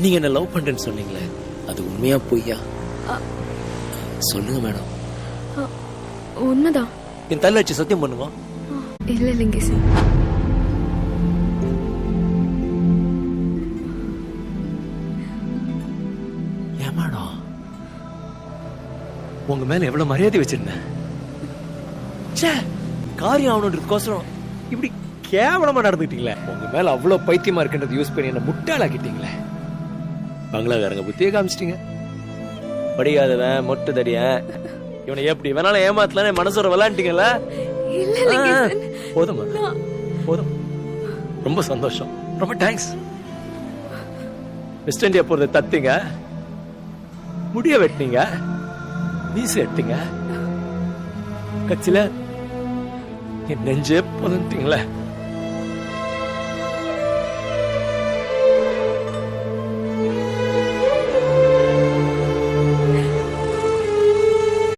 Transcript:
நீங்க என்ன லவ் பண்றேன்னு சொன்னீங்களே, அது உண்மையா பொய்யா? சொல்லுங்க மேடம். உண்மைதான். என் தள்ள வச்சு சத்தியம் பண்ணுவோம். இல்ல லிங்கேசன். ஏன் மேடம், உங்க மேல எவ்வளவு மரியாதை வச்சிருந்தேன். காரியம் ஆகணுன்றதுக்கோசரம் இப்படி கேவலமா நடந்துட்டீங்களே. உங்க மேல அவ்வளவு பைத்தியமா இருக்குன்றது யூஸ் பண்ணி என்ன முட்டாளாக்கிட்டீங்களே. பங்களாக்காரங்க புத்தியே காமிச்சிட்டீங்க. படிக்காதவன் மொட்டு தடியன், இவனை எப்படி வேணாலும் ஏமாத்தலாம் மனசோட விளையாண்டீங்கல்ல. போதும் போதும், ரொம்ப சந்தோஷம், ரொம்ப தேங்க்ஸ். வெஸ்ட் இந்தியா போறதை தத்தீங்க, முடிய வெட்டினீங்க, வீசு எடுத்தீங்க, கட்சியில என் நெஞ்சே புதன்ட்டீங்களே.